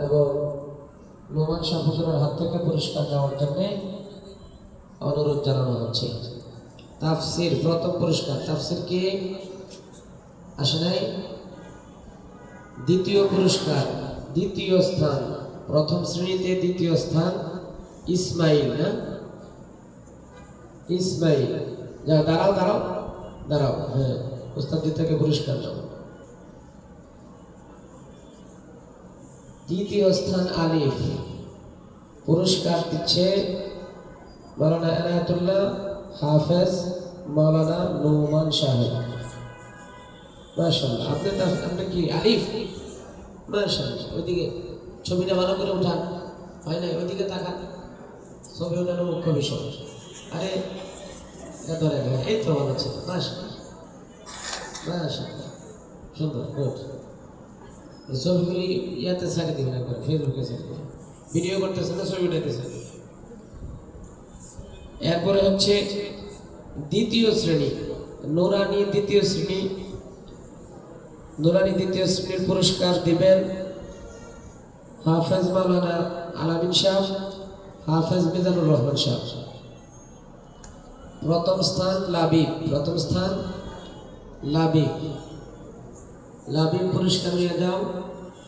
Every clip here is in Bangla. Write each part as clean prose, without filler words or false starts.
এবং নোমান শাহ হুজুরের হাত থেকে পুরস্কার নেওয়ার জন্য অনুরোধ জানানো হচ্ছে। তাফসির প্রথম পুরস্কার, তাফসির কি আসে নাই? দ্বিতীয় পুরস্কার, দ্বিতীয় স্থান, প্রথম শ্রেণীতে দ্বিতীয় স্থান ইসমাইল, না ইসমাইল, যা দাঁড়াও দাঁড়াও দাঁড়াও, হ্যাঁ উস্তাদজি থেকে পুরস্কার নাও। দ্বিতীয় স্থান আলিফ, পুরস্কার দিচ্ছে মাওলানা এনায়েতুল্লাহ হাফেজ মাওলানা নোমান সাহেব। মাশাআল্লাহ, আপনি কি আলিফ? মাশাআল্লাহ, ওইদিকে ছবিটা ভালো করে উঠান, হয় না? ওইদিকে তাকান, ছবি ওঠানো মুখ্য বিষয়। আরে এটা ধরে এই তো ভালো ছিল। মাশাআল্লাহ মাশাআল্লাহ, সুন্দর, গুড। এই ছবিগুলি ইয়াতে ছাড়ি দিবেন, একবার ফেসবুকে ছাড়ি দিবেন। ভিডিও করতেছেন না, ছবি উঠাইতেছেন। এরপরে হচ্ছে দ্বিতীয় শ্রেণী, নুরানি দ্বিতীয় শ্রেণী, নুরানি দ্বিতীয় শ্রেণীর পুরস্কার দিবেন হাফেজ মাওলানা আলামিন সাহেব, হাফেজ মিজানুর রহমান সাহেব। প্রথম স্থান লাবিব, প্রথম স্থান লাবিব, লাবিব পুরস্কার নিয়ে যাও।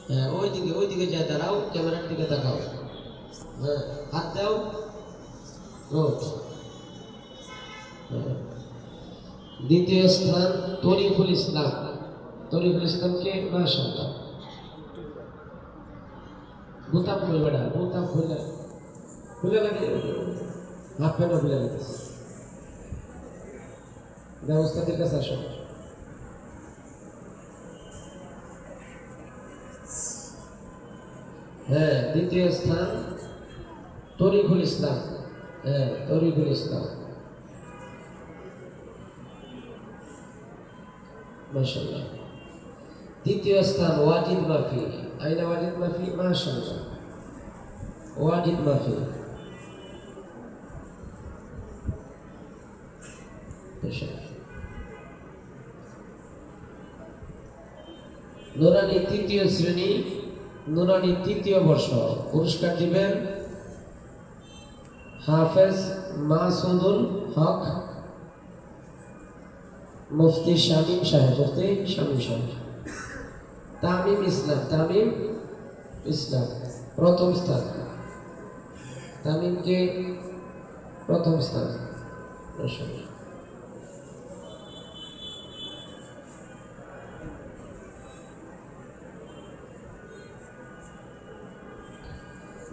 হ্যাঁ ওইদিকে যা দাঁড়াও, ক্যামেরার দিকে দেখাও, হ্যাঁ হাত দাও, গুড। দ্বিতীয় স্থান তরিকুল ইসলাম, তরিকুল ইসলামকে মাশাআল্লাহ। বোতাম খুলবে না, বোতাম খুলে খুলে লাগে, হাফ প্যান্টও খুলে গেছে। ব্যবস্থাদের কাছে আসো। হ্যাঁ দ্বিতীয় স্থান তরিকুল ইসলাম, হ্যাঁ তরিকুল ইসলাম, মাশাআল্লাহ। তৃতীয় স্থান ওয়াজিদ মাফি, আইনা ওয়াজিদ মাফি, মাশাআল্লাহ ওয়াজিদ মাফি। নুরানি তৃতীয় শ্রেণী, নুরানি তৃতীয় বর্ষ, পুরস্কার দিবেন হাফেজ মাসুদুল হক মুফতি শামীম সাহেব, মুফতি শামীম সাহেব। তামিম ইসলাম, তামিম ইসলাম প্রথম স্থান, তামিমকে প্রথম স্থান।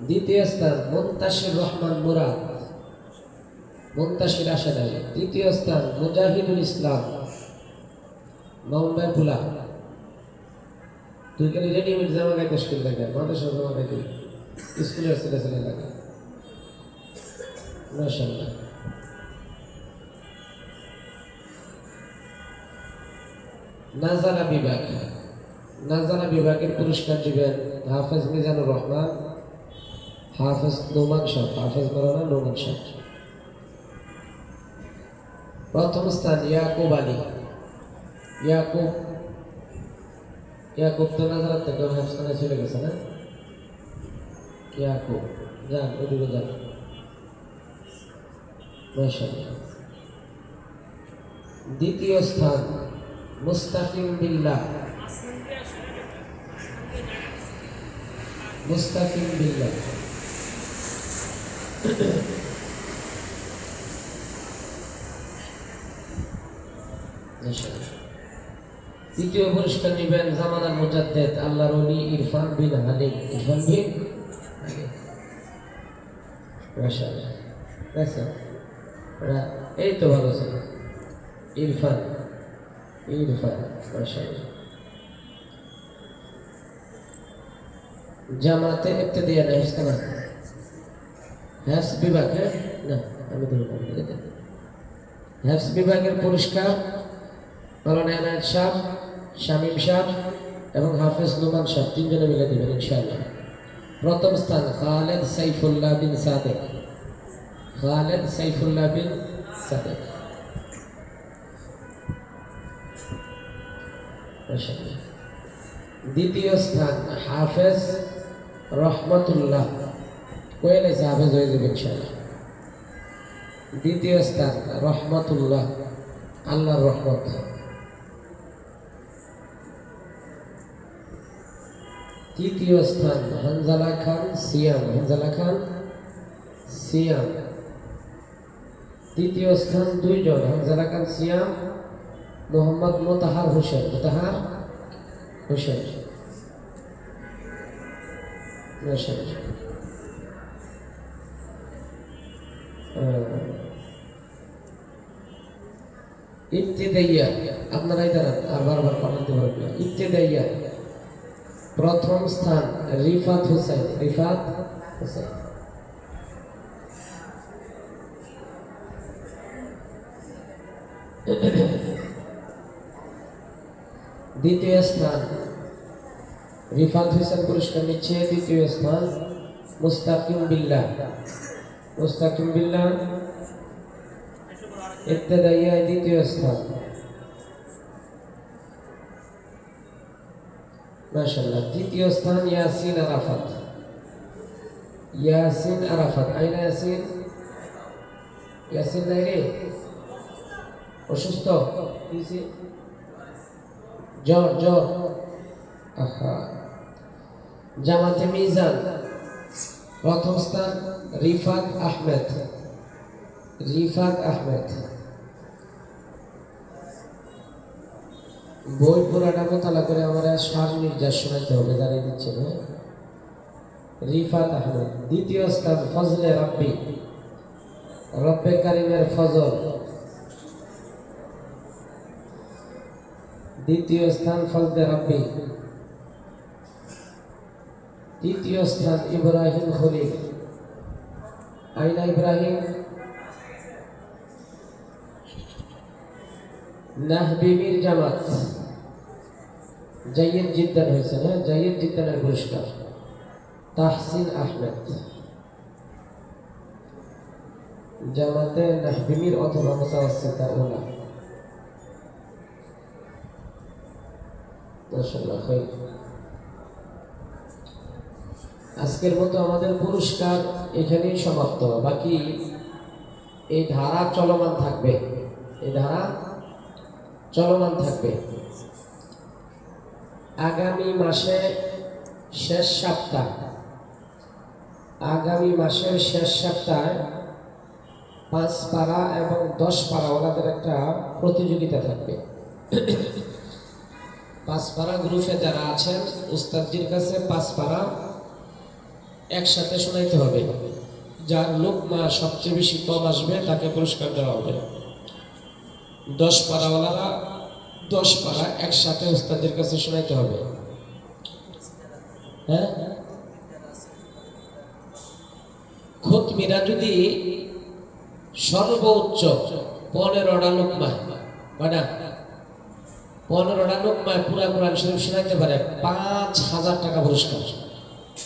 দ্বিতীয় স্থান মুনতাসির রহমান মুরাদ, মুনতাসির আশাদারি। তৃতীয় স্থান মুজাহিদুল ইসলাম মামুনপুলা। তুই খালি রেডিমেড জামা গাইতে স্কুল লাগে, মাদ্রাসা জামা গাইতে স্কুলের ছেলে ছেলে লাগে, মাশাআল্লাহ। নাজারা বিভাগ, নাজারা বিভাগের পুরস্কার দিবেন হাফেজ মিজানুর রহমান, হাফেজ নোমান সাহেব, হাফেজ মাওলানা নোমান সাহেব। প্রথম স্থান ইয়াকুব আলী, ইয়াকুব, ইয়াকুব তো নাজারাত থেকে হাফখানায় চলে গেছে না? ইয়াকুব যান, ওদিকে যান, মাশাআল্লাহ। দ্বিতীয় স্থান মুস্তাকিম বিল্লাহ, মুস্তাকিম বিল্লাহ। তৃতীয় পুরস্কার নেবেন জামানার মুজাদ্দেদ আল্লাহর ওলি ইরফান বিন হালিম, ইরফান বিন হালিম, মাশাআল্লাহ। দেখছেন এই তো ভালো ছিল, ইরফান, ইরফান, মাশাআল্লাহ। জামাতে ইবতিদাইয়া না হিসকানা হ্যাফস বিভাগ, হ্যাঁ না আমি তো হ্যাফস বিভাগের পুরস্কার মাওলানা এনায়েত সাহেব, শামীম সাহেব এবং হাফেজ নোমান সাহেব, তিনজনে মিলে দেবেন ইনশাআল্লাহ। প্রথম স্থান খালেদ সাইফুল্লাহ বিন সাদেক, খালেদ সাইফুল্লাহ বিন সাদেক। দ্বিতীয় স্থান হাফেজ রহমতুল্লাহ কয়েলে সাহাবে হয়ে যাবে ইনশাআল্লাহ। দ্বিতীয় স্থান রহমতুল্লাহ, আল্লাহর রহমত। তৃতীয় স্থান হানজালা খান সিয়াম, হানজালা খান সিয়াম। তৃতীয় স্থান দুইজন, হানজালা খান সিয়াম, মোহাম্মদ মোতাহার হোসেন, মোতাহার হোসেন। ইবতিদাইয়া, আপনারাই দাঁড়ান আর বারবার পাঠাতে পারবেন। ইবতিদাইয়া প্রথম স্থান রিফাত হোসেন, রিফাত হোসেন। দ্বিতীয় স্থান রিফাত হোসেন পুরস্কার নিচ্ছে। দ্বিতীয় স্থান মুস্তাকিম বিল্লাহ, মুস্তাকিম বিল্লাহ ইবতিদাইয়া দ্বিতীয় স্থান। মাশাআল্লাহ। তৃতীয় স্থান ইয়াসিন আরাফাত, ইয়াসিন আরাফাত। আইনা ইয়াসিন, ইয়াসিন নাই রে, অসুস্থ, জ্বর জ্বর। আহা। জামাতে মিজান প্রথম স্থান রিফাত আহমেদ, রিফাত আহমেদ। বই পুরাটা মোতালা করে আমার সার নির্যাস শোনাতে হবে, জানিয়ে দিচ্ছেন। রিফাত আহমেদ। দ্বিতীয় স্থান ফজলে রাব্বি, রব্বে কারিমের ফজল। দ্বিতীয় স্থান ফজলে রাব্বি। তৃতীয় স্থান ইব্রাহিম খলিল, আইনা ইব্রাহিম। নাহবিবির জামাত জাইয়েদ জিদ্দান হয়েছে, হ্যাঁ জাইয়েদ জিদ্দানের পুরস্কার। তাহসিন আহমেদ জামাতে নাহবিবির অথবা মুতাওয়াসসিতা উলা। মাশাআল্লাহ। আজকের মতো আমাদের পুরস্কার এখানেই সমাপ্ত। বাকি এই ধারা চলমান থাকবে, এই ধারা চলমান থাকবে। আগামী মাসে শেষ সপ্তাহ, আগামী মাসের শেষ সপ্তাহে 5 পারা এবং 10 পারা ওনাদের একটা প্রতিযোগিতা থাকবে। 5 পারা গ্রুপে যারা আছেন উস্তাদজির কাছে 5 পারা একসাথে শোনাইতে হবে। যার লোকমা সবচেয়ে বেশি কম আসবে তাকে পুরস্কার দেওয়া হবে। 10 পারাওয়ালারা 10 পারা একসাথে উস্তাদের কাছে শোনাইতে হবে। হ্যাঁ, খতমিরা যদি সর্বোচ্চ 15টা লোকমায়, মানে 15টা লোকমায় পুরা কোরআন শরীফ শোনাইতে পারে 5000 টাকা পুরস্কার।